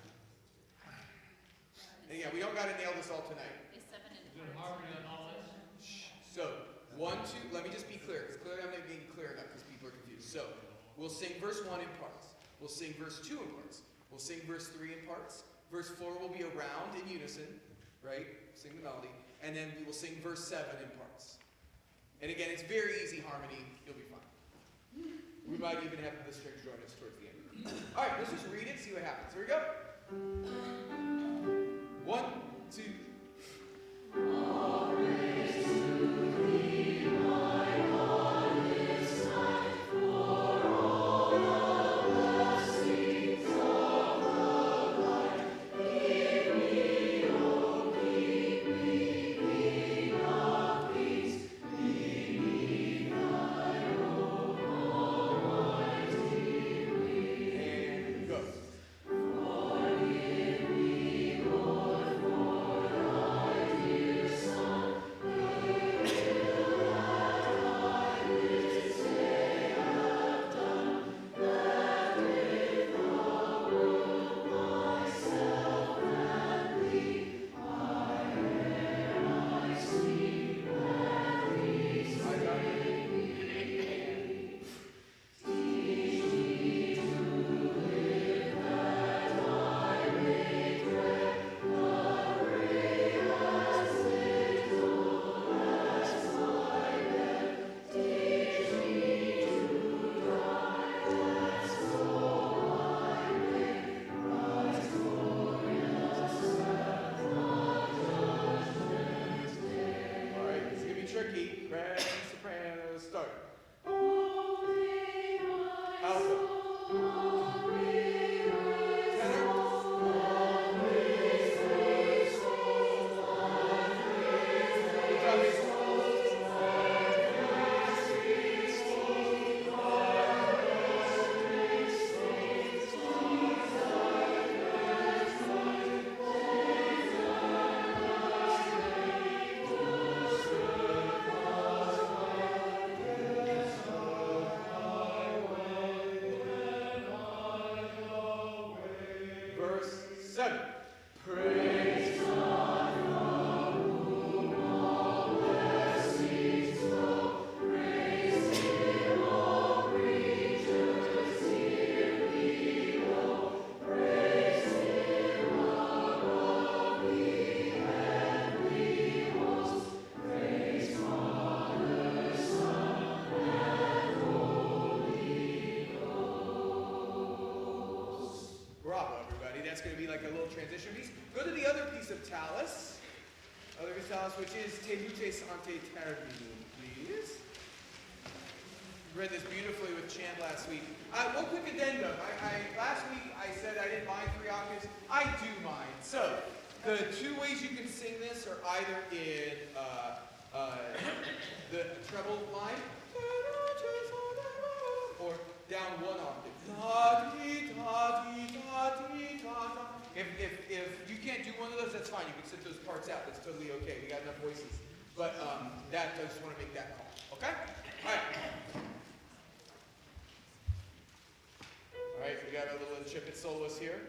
And yeah, we don't got to nail this all tonight. Is 7 in harmony on all this? So, 1, 2, let me just be clear, because clearly I'm not being clear enough because people are confused. So, we'll sing verse 1 in parts. We'll sing verse 2 in parts. We'll sing verse 3 in parts. Verse 4 will be a round in unison, right? Sing the melody. And then we will sing verse 7 in parts. And again, it's very easy harmony. You'll be fine. We might even have the strings join us towards the end. All right, let's just read it, see what happens. Here we go. 1, 2. All praise to thee, my God, this night, for all the blessings of the light. Give me, oh, keep me, King of peace. Lead me thy own almighty way. And go. Forgive me, Lord, for that's going to be like a little transition piece. Go to the other piece of Talus. Other piece of Talus, which is Te Lutes ante Terminum, please. Read this beautifully with Chan last week. One quick addendum. Last week I said I didn't mind 3 octaves. I do mind. So, the 2 ways you can sing this are either in the treble line, or down 1 octave. If you can't do one of those, that's fine. You can sit those parts out. That's totally okay. We got enough voices. But I just want to make that call. Okay? All right. All right, we got a little chip it soloist here.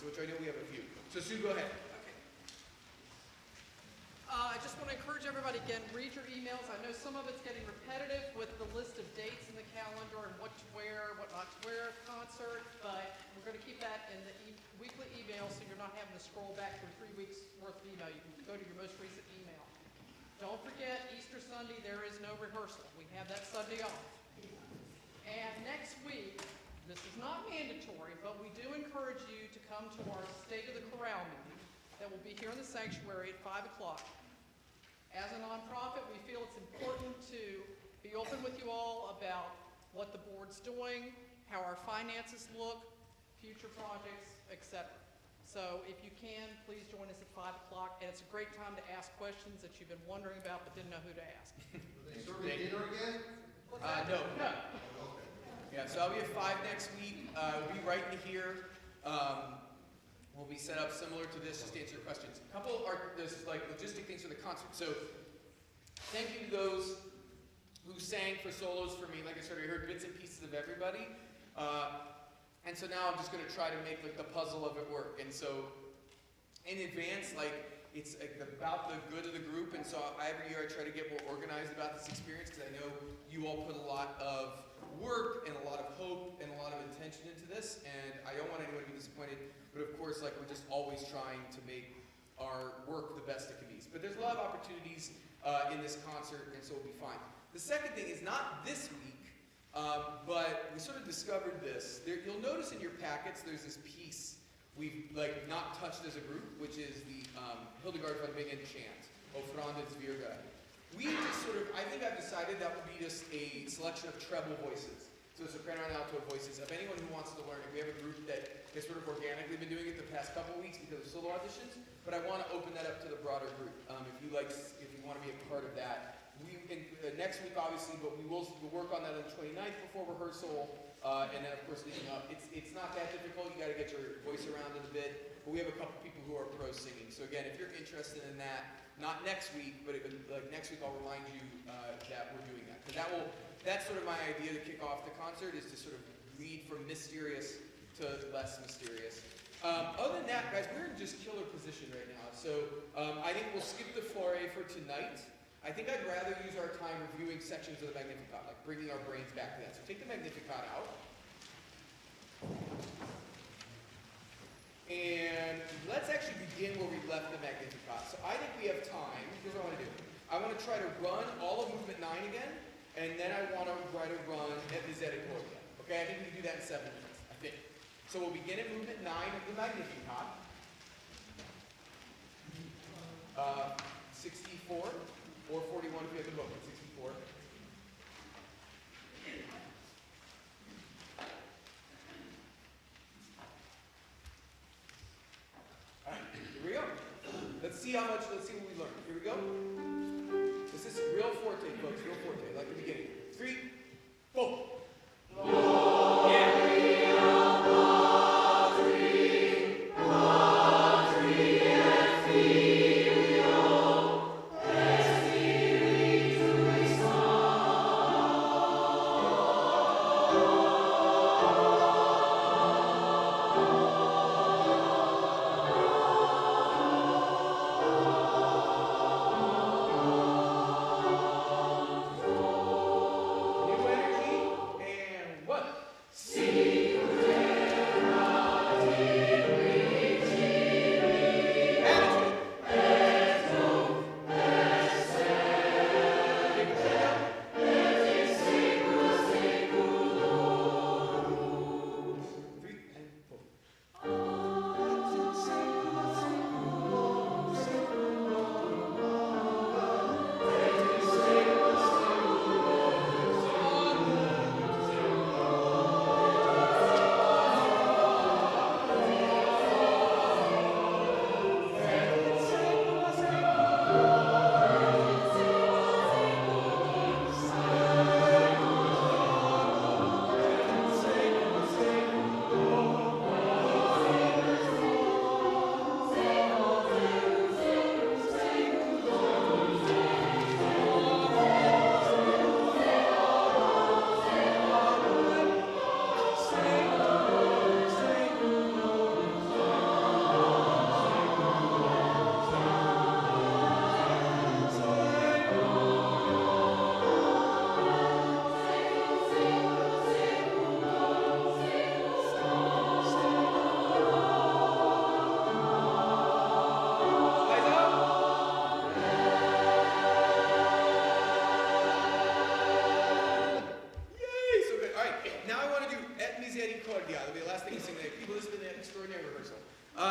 Which I know we have a few. So Sue, go ahead. Okay. I just want to encourage everybody again, read your emails. I know some of it's getting repetitive with the list of dates in the calendar and what to wear, what not to wear at the concert, but we're going to keep that in the weekly email so you're not having to scroll back through 3 weeks worth of email. You can go to your most recent email. Don't forget, Easter Sunday, there is no rehearsal. We have that Sunday off. And next week, this is not mandatory, but we do encourage you to come to our State of the Chorale meeting that will be here in the sanctuary at 5 o'clock. As a nonprofit, we feel it's important to be open with you all about what the board's doing, how our finances look, future projects, etc. So if you can, please join us at 5 o'clock, and it's a great time to ask questions that you've been wondering about but didn't know who to ask. Will they serve me dinner again? No. Yeah, so I'll be at 5 next week. We'll be right in here. We'll be set up similar to this, just to answer questions. A couple are there's like logistic things for the concert. So thank you to those who sang for solos for me. Like I said, we heard bits and pieces of everybody. And so now I'm just going to try to make like the puzzle of it work. And so in advance, like it's like about the good of the group. And so every year I try to get more organized about this experience because I know you all put a lot of work and a lot of hope and a lot of intention into this, and I don't want anyone to be disappointed, but of course, like, we're just always trying to make our work the best it can be. But there's a lot of opportunities in this concert, and so we'll be fine. The second thing is not this week, but we sort of discovered this. You'll notice in your packets there's this piece we've not touched as a group, which is the Hildegard von Bingen chant, O Fremdes Virga. We just I think I've decided that will be just a selection of treble voices. So soprano and alto voices. Of anyone who wants to learn it, we have a group that has sort of organically been doing it the past couple of weeks because of solo auditions, but I want to open that up to the broader group. If you want to be a part of that, next week obviously, but we'll work on that on the 29th before rehearsal, and then of course leading up. It's not that difficult. You got to get your voice around it a bit, but we have a couple people who are pro singing. So again, if you're interested in that, not next week, but next week I'll remind you that we're doing that. Because that's sort of my idea to kick off the concert, is to sort of lead from mysterious to less mysterious. Other than that, guys, we're in just killer position right now. So I think we'll skip the foray for tonight. I think I'd rather use our time reviewing sections of the Magnificat, like bringing our brains back to that. So take the Magnificat out. And let's actually begin where we left the Magnificat. So I think we have time. Here's what I want to do. I want to try to run all of movement 9 again, and then I want to try to run Et Misericordia. Okay, I think we can do that in 7 minutes, I think. So we'll begin at movement 9 of the Magnificat. 64, or 41 if you have the book, 64. Alright, here we go. Let's see what we learned. Here we go. This is real forte, folks, real forte, like the beginning. 3, 4.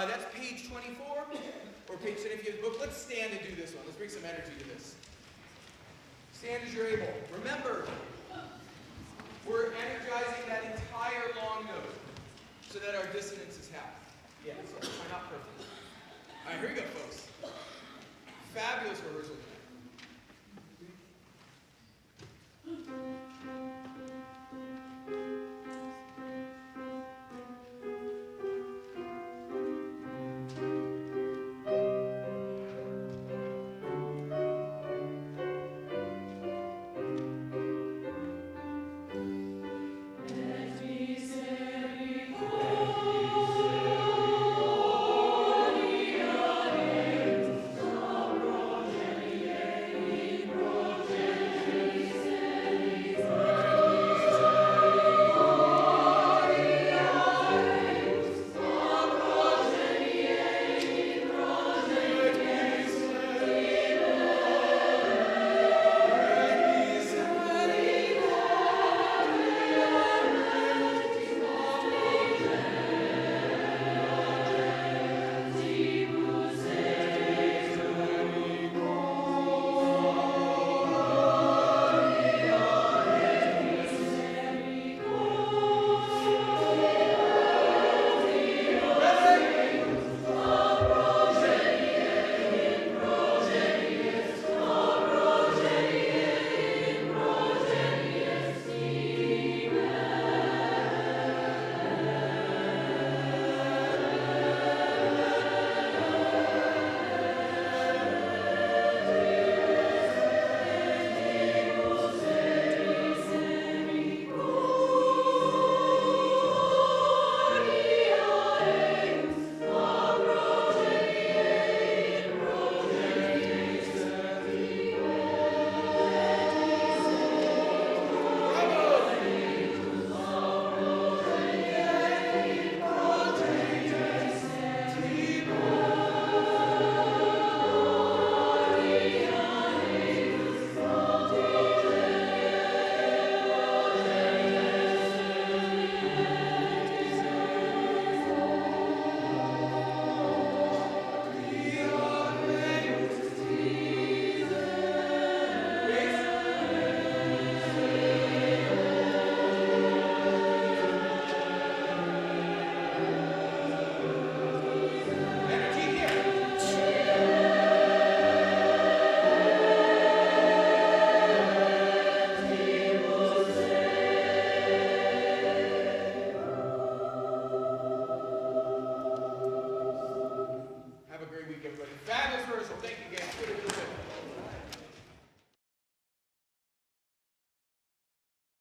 That's page 24, or page 10 if you have the book. Let's stand and do this one. Let's bring some energy to this. Stand as you're able. Remember, we're energizing that entire long note so that our dissonance is half. Yeah, so not perfect. All right, here we go, folks.